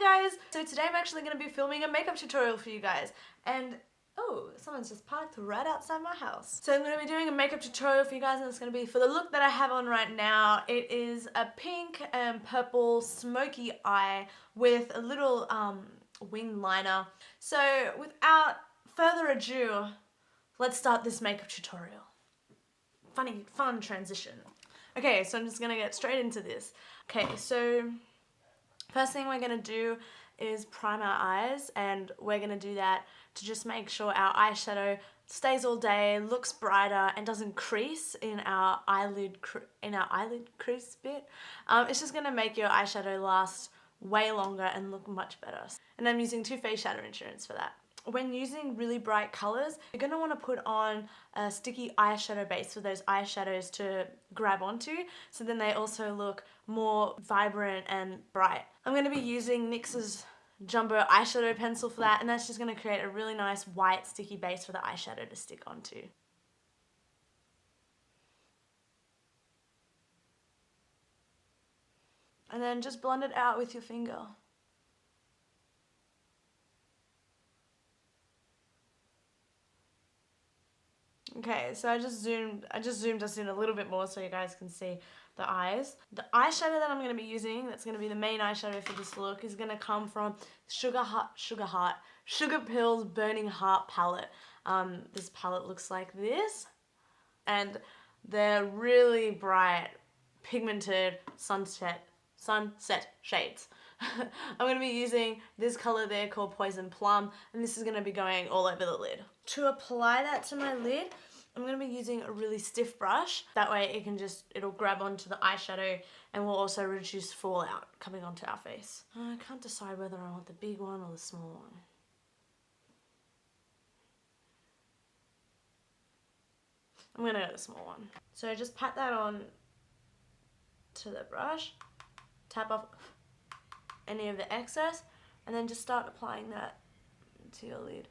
guys! So today I'm actually going to be filming a makeup tutorial for you guys, and oh, someone's just parked right outside my house. So I'm going to be doing a makeup tutorial for you guys, and it's going to be for the look that I have on right now. It is a pink and purple smoky eye with a little wing liner. So without further ado, let's start this makeup tutorial. Fun transition. Okay, so I'm just going to get straight into this. Okay, so first thing we're going to do is prime our eyes, and we're going to do that to just make sure our eyeshadow stays all day, looks brighter, and doesn't crease in our eyelid crease bit. It's just going to make your eyeshadow last way longer and look much better. And I'm using Too Faced Shadow Insurance for that. When using really bright colors, you're going to want to put on a sticky eyeshadow base for those eyeshadows to grab onto, so then they also look more vibrant and bright. I'm going to be using NYX's Jumbo eyeshadow pencil for that, and that's just going to create a really nice white sticky base for the eyeshadow to stick onto. And then just blend it out with your finger. Okay, so I just zoomed us in a little bit more so you guys can see the eyes. The eyeshadow that I'm going to be using, that's going to be the main eyeshadow for this look, is going to come from Sugarpill's Burning Heart palette. This palette looks like this, and they're really bright, pigmented sunset shades. I'm going to be using this color there called Poisson Plum, and this is going to be going all over the lid. To apply that to my lid, I'm going to be using a really stiff brush. That way it'll grab onto the eyeshadow and will also reduce fallout coming onto our face. I can't decide whether I want the big one or the small one. I'm going to go the small one. So just pat that on to the brush, tap off any of the excess, and then just start applying that to your lid.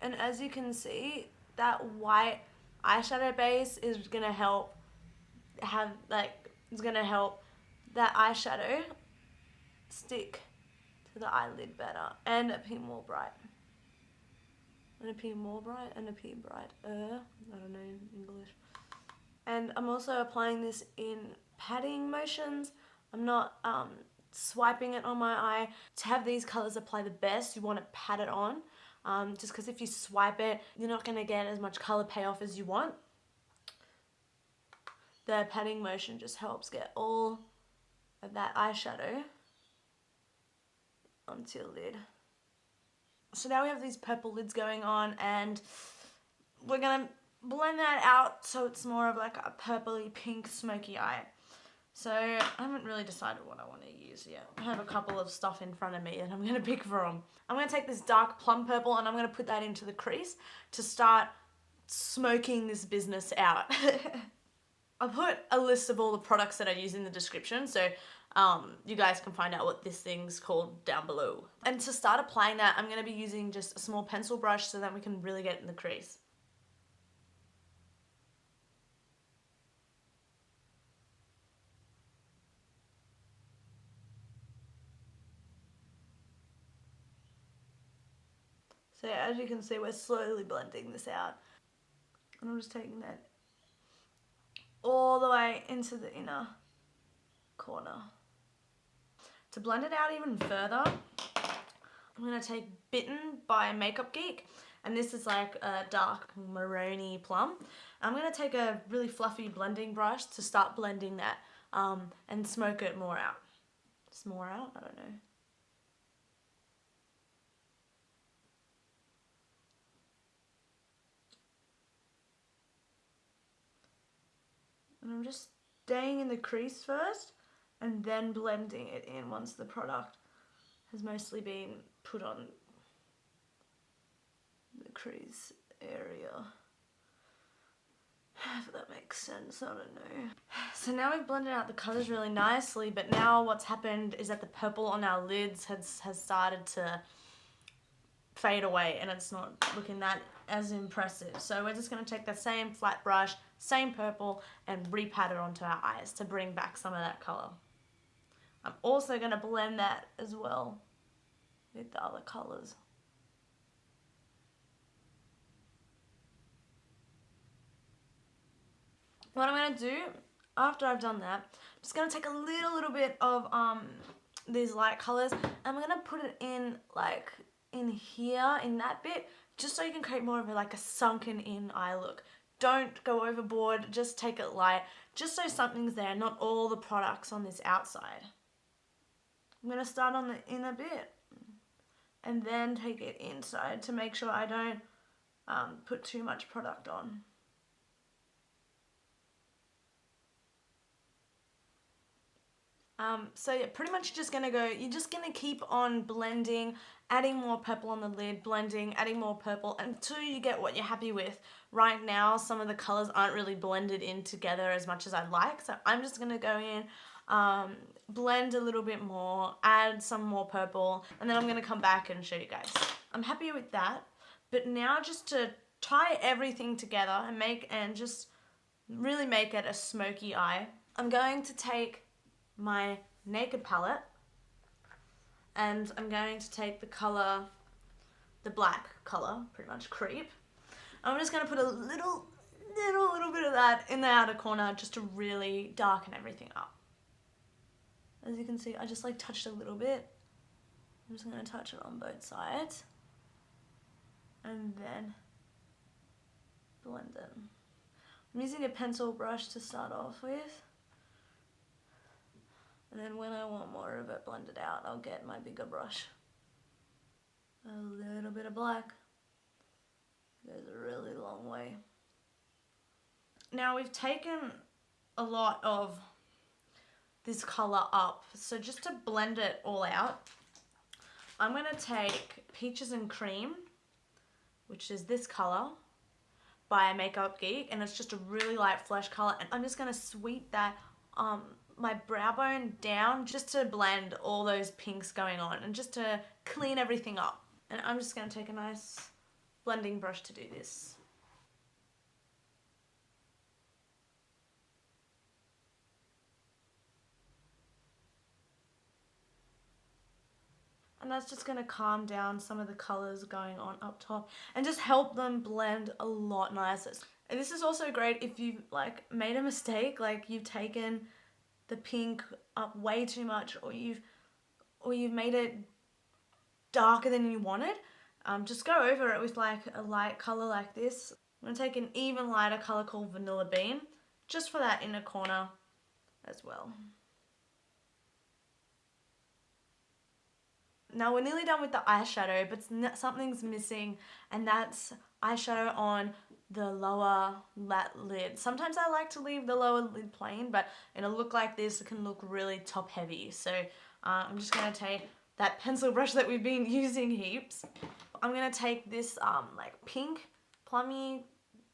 And as you can see, that white eyeshadow base is gonna help that eyeshadow stick to the eyelid better and appear more bright. And appear more bright and appear bright. I don't know English. And I'm also applying this in patting motions. I'm not swiping it on my eye. To have these colors apply the best, you want to pat it on. Just because if you swipe it, you're not going to get as much color payoff as you want. The patting motion just helps get all of that eyeshadow onto your lid. So now we have these purple lids going on, and we're going to blend that out so it's more of like a purpley pink smoky eye. So I haven't really decided what I want to use yet. I have a couple of stuff in front of me and I'm going to pick from. I'm going to take this dark plum purple and I'm going to put that into the crease to start smoking this business out. I'll put a list of all the products that I use in the description, so you guys can find out what this thing's called down below. And to start applying that, I'm going to be using just a small pencil brush so that we can really get in the crease. So as you can see, we're slowly blending this out. And I'm just taking that all the way into the inner corner. To blend it out even further, I'm going to take Bitten by MakeupGeek. And this is like a dark maroony plum. I'm going to take a really fluffy blending brush to start blending that and smoke it more out. Just more out? I don't know. And I'm just staying in the crease first and then blending it in once the product has mostly been put on the crease area. If that makes sense, I don't know. So now we've blended out the colours really nicely, but now what's happened is that the purple on our lids has started to fade away and it's not looking that as impressive. So we're just going to take the same flat brush, same purple, and re-pat it onto our eyes to bring back some of that colour. I'm also going to blend that as well with the other colours. What I'm going to do after I've done that, I'm just going to take a little bit of these light colours and I'm going to put it in like in here, in that bit, just so you can create more of a sunken in eye look. Don't go overboard, just take it light, just so something's there, not all the products on this outside. I'm going to start on the inner bit and then take it inside to make sure I don't put too much product on. So yeah, pretty much you're just going to keep on blending, adding more purple on the lid, blending, adding more purple until you get what you're happy with. Right now, some of the colours aren't really blended in together as much as I'd like, so I'm just going to go in, blend a little bit more, add some more purple, and then I'm going to come back and show you guys. I'm happy with that, but now just to tie everything together and just really make it a smoky eye, I'm going to take my Naked palette and I'm going to take the color, the black color, pretty much Creep. I'm just going to put a little bit of that in the outer corner just to really darken everything up. As you can see, I just touched a little bit. I'm just going to touch it on both sides and then blend it. I'm using a pencil brush to start off with. And then when I want more of it blended out, I'll get my bigger brush. A little bit of black goes a really long way. Now we've taken a lot of this colour up, so just to blend it all out, I'm going to take Peaches and Cream, which is this colour, by MakeupGeek, and it's just a really light flesh colour, and I'm just going to sweep that my brow bone down just to blend all those pinks going on and just to clean everything up. And I'm just going to take a nice blending brush to do this. And that's just going to calm down some of the colours going on up top and just help them blend a lot nicer. And this is also great if you've made a mistake, you've taken the pink up way too much, or you've made it darker than you wanted. Just go over it with a light color like this. I'm gonna take an even lighter color called Vanilla Bean, just for that inner corner as well. Now we're nearly done with the eyeshadow, but something's missing, and that's eyeshadow on the lower lid. Sometimes I like to leave the lower lid plain, but in a look like this, it can look really top heavy. So I'm just going to take that pencil brush that we've been using heaps. I'm going to take this pink plummy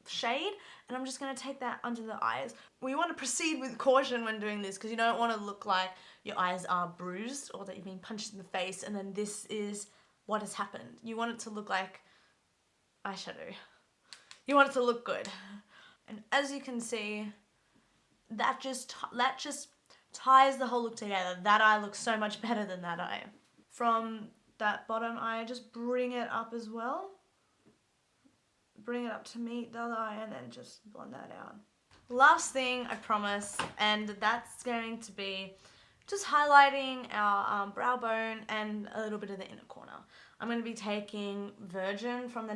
shade, and I'm just going to take that under the eyes. We want to proceed with caution when doing this because you don't want to look like your eyes are bruised or that you've been punched in the face and then this is what has happened. You want it to look like eyeshadow. You want it to look good. And as you can see, that just ties the whole look together. That eye looks so much better than that eye. From that bottom eye, just bring it up as well. Bring it up to meet the other eye and then just blend that out. Last thing, I promise, and that's going to be just highlighting our brow bone and a little bit of the inner corner. I'm going to be taking Virgin from the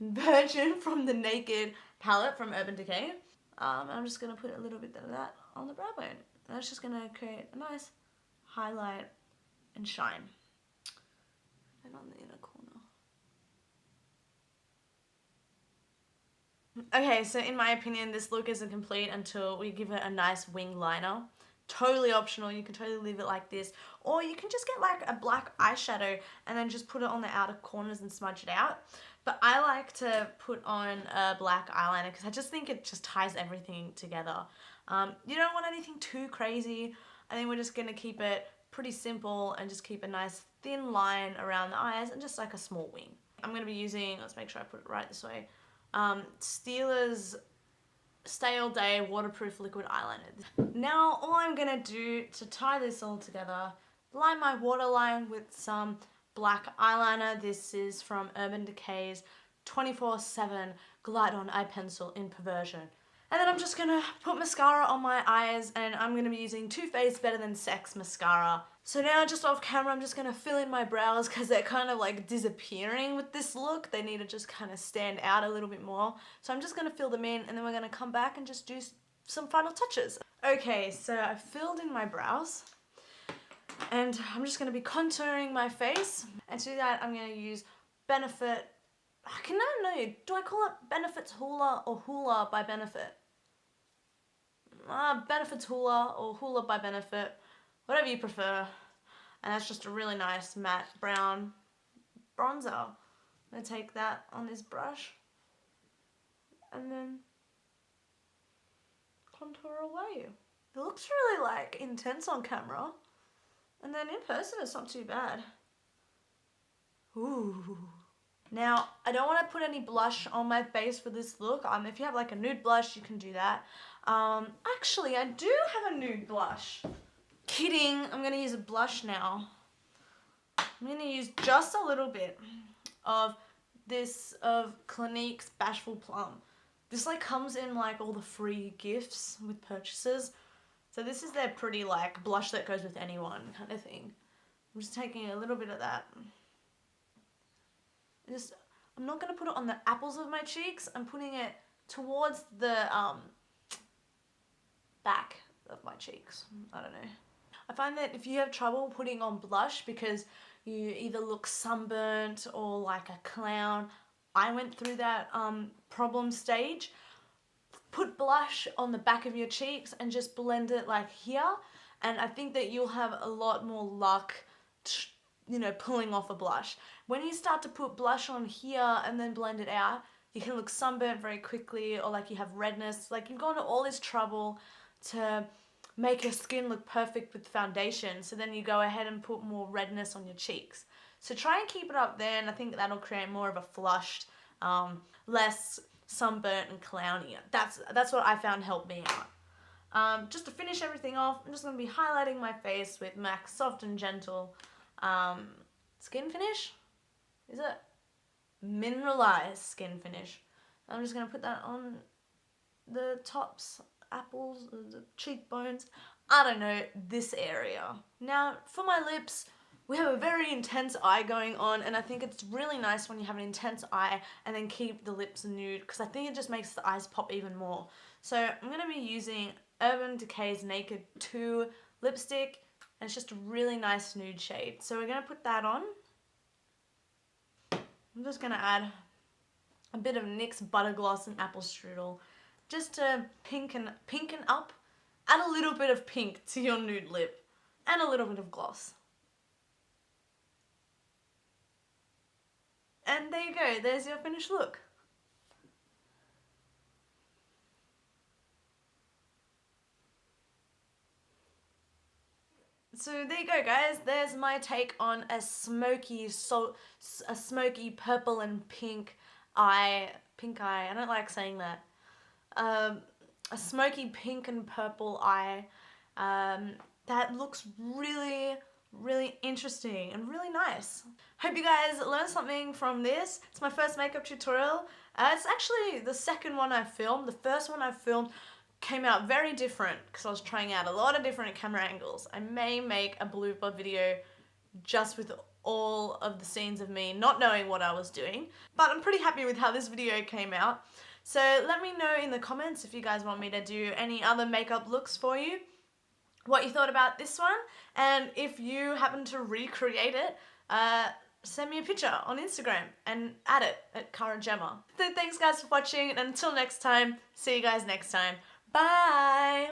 Virgin from the Naked palette from Urban Decay. I'm just going to put a little bit of that on the brow bone. And that's just going to create a nice highlight and shine. And on the inner corner. Okay, so in my opinion, this look isn't complete until we give it a nice wing liner. Totally optional, you can totally leave it like this. Or you can just get a black eyeshadow and then just put it on the outer corners and smudge it out. But I like to put on a black eyeliner because I just think it just ties everything together. You don't want anything too crazy. I think we're just going to keep it pretty simple and just keep a nice thin line around the eyes and just a small wing. I'm going to be using, let's make sure I put it right this way, Stila's Stay All Day waterproof liquid eyeliner. Now all I'm gonna do to tie this all together, line my waterline with some black eyeliner. This is from Urban Decay's 24/7 Glide On Eye Pencil in Perversion. And then I'm just gonna put mascara on my eyes, and I'm gonna be using Too Faced Better Than Sex mascara. So now just off camera, I'm just gonna fill in my brows because they're kind of like disappearing with this look. They need to just kind of stand out a little bit more. So I'm just gonna fill them in, and then we're gonna come back and just do some final touches. Okay, so I filled in my brows, and I'm just gonna be contouring my face. And to do that, I'm gonna use Benefit. I don't know, do I call it Benefit's Hoola or Hoola by Benefit? Benefit's Hoola or Hoola by Benefit, whatever you prefer. And that's just a really nice matte brown bronzer. I'm going to take that on this brush and then contour away. It looks really like intense on camera, and then in person it's not too bad. Ooh. Now, I don't want to put any blush on my face for this look. If you have like a nude blush, you can do that. Actually, I do have a nude blush. Kidding, I'm going to use a blush now. I'm going to use just a little bit of this, of Clinique's Bashful Plum. This like comes in like all the free gifts with purchases. So this is their pretty like blush that goes with anyone kind of thing. I'm just taking a little bit of that. I'm not going to put it on the apples of my cheeks. I'm putting it towards the back of my cheeks. I don't know. I find that if you have trouble putting on blush because you either look sunburnt or like a clown, I went through that problem stage. Put blush on the back of your cheeks and just blend it like here, and I think that you'll have a lot more luck pulling off a blush. When you start to put blush on here and then blend it out, you can look sunburnt very quickly, or like you have redness. Like you've gone to all this trouble to make your skin look perfect with foundation, so then you go ahead and put more redness on your cheeks. So try and keep it up there, and I think that'll create more of a flushed, less sunburnt and clowny. That's what I found helped me out. Just to finish everything off, I'm just going to be highlighting my face with MAC's Soft and Gentle Skinfinish. Is it? Mineralize Skinfinish. I'm just going to put that on the tops, apples, the cheekbones, I don't know, this area. Now, for my lips, we have a very intense eye going on, and I think it's really nice when you have an intense eye and then keep the lips nude, because I think it just makes the eyes pop even more. So I'm going to be using Urban Decay's Naked 2 lipstick, and it's just a really nice nude shade. So we're going to put that on. I'm just going to add a bit of NYX Butter Gloss and Apple Strudel just to pinken up. Add a little bit of pink to your nude lip and a little bit of gloss. And there you go, there's your finished look. So there you go, guys. There's my take on a smoky purple and pink eye. I don't like saying that. A smoky pink and purple eye that looks really, really interesting and really nice. Hope you guys learned something from this. It's my first makeup tutorial. It's actually the second one I filmed. The first one I filmed came out very different because I was trying out a lot of different camera angles. I may make a blooper video just with all of the scenes of me not knowing what I was doing, but I'm pretty happy with how this video came out. So let me know in the comments if you guys want me to do any other makeup looks for you, what you thought about this one, and if you happen to recreate it, send me a picture on Instagram and add it at Cara Gemma. So thanks guys for watching, and until next time, see you guys next time. Bye!